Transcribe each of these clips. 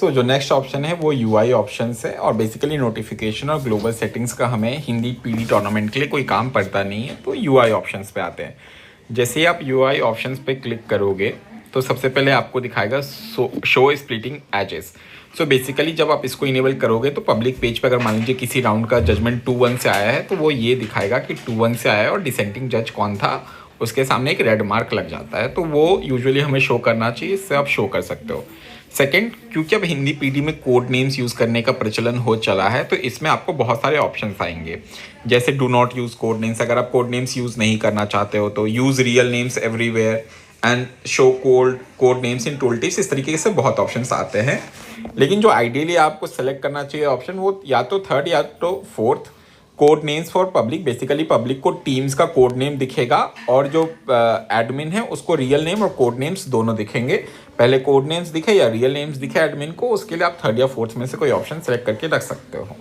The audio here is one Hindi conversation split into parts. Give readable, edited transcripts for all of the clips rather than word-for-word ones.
जो नेक्स्ट ऑप्शन है वो UI ऑप्शन है और बेसिकली नोटिफिकेशन और ग्लोबल सेटिंग्स का हमें हिंदी पीडी टूर्नामेंट के लिए कोई काम पड़ता नहीं है, तो UI ऑप्शंस पे आते हैं। जैसे ही आप UI ऑप्शंस पे क्लिक करोगे तो सबसे पहले आपको दिखाएगा शो स्प्लिटिंग एजेस। बेसिकली जब आप इसको इनेबल करोगे तो पब्लिक पेज पे अगर मान लीजिए किसी राउंड का जजमेंट 2-1 से आया है तो वो ये दिखाएगा कि 2-1 से आया है और डिसेंटिंग जज कौन था, उसके सामने एक रेड मार्क लग जाता है। तो वो यूजुअली हमें शो करना चाहिए, इससे आप शो कर सकते हो। सेकंड, क्योंकि अब हिंदी पीडी में कोड नेम्स यूज़ करने का प्रचलन हो चला है तो इसमें आपको बहुत सारे ऑप्शंस आएंगे, जैसे do not use code names. अगर आप कोड नेम्स यूज़ नहीं करना चाहते हो तो use real names everywhere and show code names in tool tips. इस तरीके से बहुत ऑप्शंस आते हैं, लेकिन जो आइडियली आपको सेलेक्ट करना चाहिए ऑप्शन वो या तो थर्ड या तो fourth, code names for public. Basically public को टीम्स का कोड नेम दिखेगा और जो एडमिन है उसको रियल नेम और कोड नेम्स दोनों दिखेंगे। पहले कोड नेम्स दिखे या रियल नेम्स दिखे एडमिन को, उसके लिए आप थर्ड या फोर्थ में से कोई ऑप्शन सेलेक्ट करके रख सकते हो।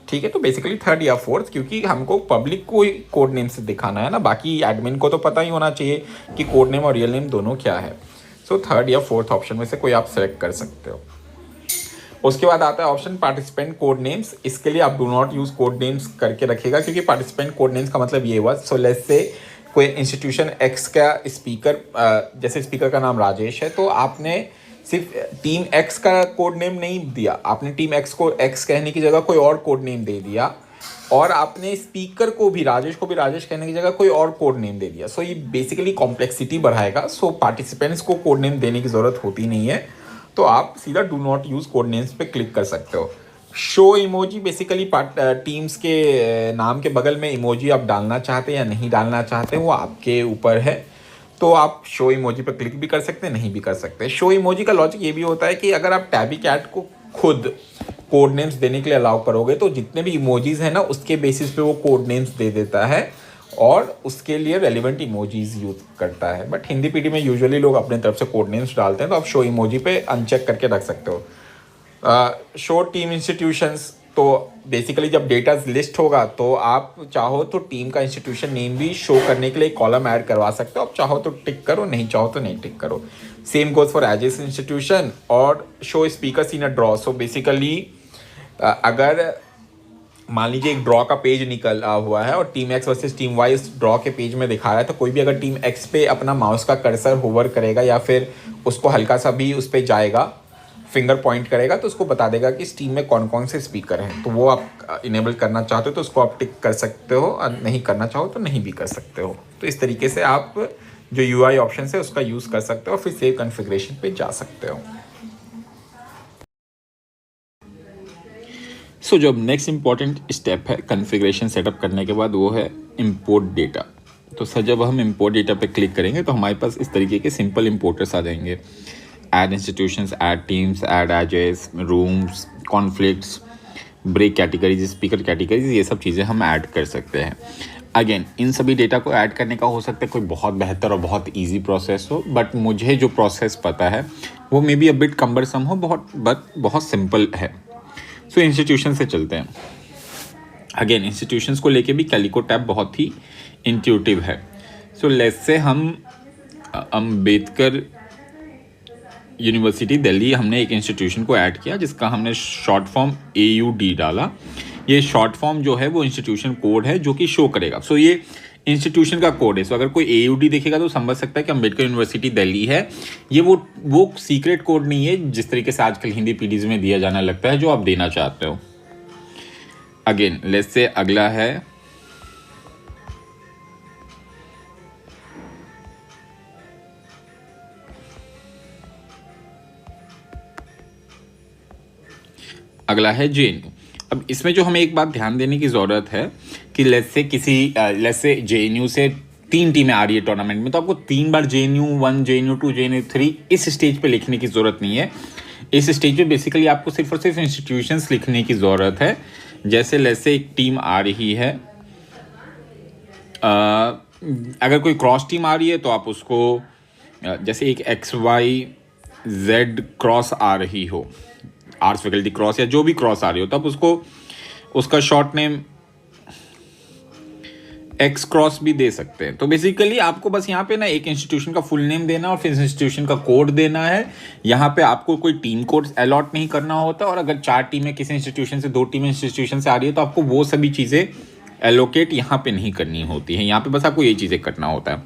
ठीक है, तो बेसिकली थर्ड या फोर्थ, क्योंकि हमको पब्लिक को कोड नेम से दिखाना है ना, बाकी एडमिन को तो पता ही होना चाहिए कि कोड नेम और रियल नेम दोनों क्या है। थर्ड या फोर्थ ऑप्शन में से कोई आप सेलेक्ट कर सकते हो। उसके बाद आता है ऑप्शन पार्टिसिपेंट कोड नेम्स। इसके लिए आप do not use code names करके रखिएगा, क्योंकि पार्टिसिपेंट कोड नेम्स का मतलब ये हुआ, सो लेट्स से कोई इंस्टीट्यूशन एक्स का स्पीकर, जैसे स्पीकर का नाम राजेश है, तो आपने सिर्फ टीम एक्स का कोड नेम नहीं दिया, आपने टीम एक्स को एक्स कहने की जगह कोई और कोड नेम दे दिया, और आपने स्पीकर को भी राजेश कहने की जगह कोई और कोड नेम दे दिया। ये बेसिकली कॉम्प्लेक्सिटी बढ़ाएगा। पार्टिसिपेंट्स को कोड नेम देने की ज़रूरत होती नहीं है, तो आप सीधा do not use code names पे क्लिक कर सकते हो। शो इमोजी, बेसिकली टीम्स के नाम के बगल में इमोजी आप डालना चाहते हैं या नहीं डालना चाहते हैं वो आपके ऊपर है, तो आप शो इमोजी पर क्लिक भी कर सकते हैं, नहीं भी कर सकते। शो इमोजी का लॉजिक ये भी होता है कि अगर आप टैबी कैट को खुद कोड नेम्स देने के लिए अलाउ करोगे तो जितने भी इमोजीज हैं ना उसके बेसिस पे वो कोड नेम्स दे देता है और उसके लिए रेलिवेंट इमोजीज यूज करता है। बट हिंदी पीडी में यूजुअली लोग अपने तरफ से कोड नेम्स डालते हैं, तो आप शो इमोजी पे अनचेक करके रख सकते हो। शो टीम इंस्टीट्यूशंस, तो बेसिकली जब डेटा लिस्ट होगा तो आप चाहो तो टीम का इंस्टीट्यूशन नेम भी शो करने के लिए कॉलम ऐड करवा सकते हो। आप चाहो तो टिक करो, नहीं चाहो तो नहीं टिक करो। Same goes for ages institution. और show speakers in a draw. Basically अगर मान लीजिए एक ड्रॉ का पेज निकला हुआ है और team X versus team Y इस ड्रॉ के पेज में दिखा रहा है, तो कोई भी अगर टीम एक्स पे अपना माउस का कर्सर होवर करेगा या फिर उसको हल्का सा भी उस पर जाएगा, फिंगर पॉइंट करेगा, तो उसको बता देगा कि इस टीम में कौन कौन से स्पीकर हैं। तो वो आप इनेबल करना चाहते हो तो उसको आप टिक कर सकते हो, और नहीं करना चाहो तो नहीं भी कर सकते हो। तो इस तरीके से आप जो UI ऑप्शन है उसका यूज़ कर सकते हो, फिर सेव कॉन्फ़िगरेशन पे जा सकते हो। जो अब नेक्स्ट इंपॉर्टेंट स्टेप है कॉन्फ़िगरेशन सेटअप करने के बाद, वो है इंपोर्ट डेटा। तो सर जब हम इंपोर्ट डेटा पे क्लिक करेंगे तो हमारे पास इस तरीके के सिंपल इंपोर्टर्स आ जाएंगे। Add institutions, add teams, add ages, rooms, conflicts, break categories, speaker categories, ये सब चीज़ें हम ऐड कर सकते हैं। अगेन इन सभी डेटा को ऐड करने का हो सकता है कोई बहुत बेहतर और बहुत इजी प्रोसेस हो, बट मुझे जो प्रोसेस पता है वो may be a bit cumbersome हो, बहुत सिंपल है। इंस्टीट्यूशन से चलते हैं। अगेन इंस्टीट्यूशंस को लेके भी कैलिको टैब बहुत ही इंट्यूटिव है। लेट्स से हम अम्बेडकर यूनिवर्सिटी दिल्ली, हमने एक इंस्टीट्यूशन को ऐड किया जिसका हमने शॉर्ट फॉर्म AUD डाला। ये शॉर्ट फॉर्म जो है वो इंस्टीट्यूशन कोड है जो कि शो करेगा। ये इंस्टीट्यूशन का कोड है। अगर कोई AUD देखेगा तो समझ सकता है कि अम्बेडकर यूनिवर्सिटी दिल्ली है। ये वो सीक्रेट कोड नहीं है जिस तरीके से आजकल हिंदी पीडीज में दिया जाने लगता है, जो आप देना चाहते हो। अगेन लेट्स से अगला है JNU। अब इसमें जो हमें एक बात ध्यान देने की ज़रूरत है कि लेट्स से JNU से 3 टीमें आ रही है टूर्नामेंट में, तो आपको 3 बार JNU 1, JNU 2, JNU 3 इस स्टेज पे लिखने की ज़रूरत नहीं है। इस स्टेज पे बेसिकली आपको सिर्फ और सिर्फ इंस्टीट्यूशंस लिखने की ज़रूरत है। जैसे लेट्स से एक टीम आ रही है, अगर कोई क्रॉस टीम आ रही है तो आप उसको, जैसे एक XYZ क्रॉस आ रही हो, आर्ट्स फैकल्टी क्रॉस या जो भी क्रॉस आ रही हो, तो आप उसको उसका शॉर्ट नेम एक्स क्रॉस भी दे सकते हैं। तो बेसिकली आपको बस यहाँ पे ना एक इंस्टीट्यूशन का फुल नेम देना और फिर इंस्टीट्यूशन का कोड देना है। यहाँ पे आपको कोई टीम कोड अलॉट नहीं करना होता, और अगर 4 टीमें किसी इंस्टीट्यूशन से 2 टीमें इंस्टीट्यूशन से आ रही है तो आपको वो सभी चीज़ें एलोकेट यहाँ पे नहीं करनी होती है। यहाँ पे बस आपको ये चीज़ें करना होता है।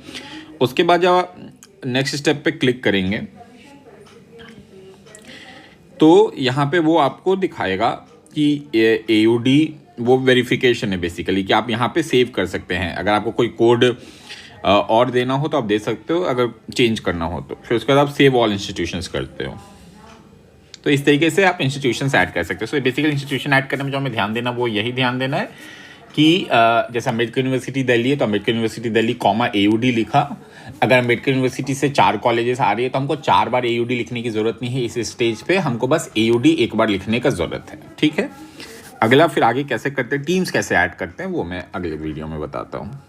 उसके बाद जब आप नेक्स्ट स्टेप पे क्लिक करेंगे तो यहाँ पे वो आपको दिखाएगा कि AUD वो वेरिफिकेशन है बेसिकली, कि आप यहाँ पे सेव कर सकते हैं। अगर आपको कोई कोड और देना हो तो आप दे सकते हो, अगर चेंज करना हो तो। फिर उसके बाद आप सेव ऑल इंस्टीट्यूशंस करते हो। तो इस तरीके से आप इंस्टीट्यूशंस ऐड कर सकते हो। सो बेसिकली इंस्टीट्यूशन ऐड करने में जो हमें ध्यान देना वो यही ध्यान देना है कि जैसे अम्बेडकर यूनिवर्सिटी दिल्ली है तो अम्बेडकर यूनिवर्सिटी दिल्ली AUD लिखा। अगर अम्बेडकर यूनिवर्सिटी से 4 कॉलेजेस आ रही है तो हमको 4 बार AUD लिखने की ज़रूरत नहीं है इस स्टेज पे, हमको बस AUD एक बार लिखने का ज़रूरत है। ठीक है, अगला फिर आगे कैसे करते हैं, टीम्स कैसे ऐड करते हैं, वो मैं अगले वीडियो में बताता हूँ।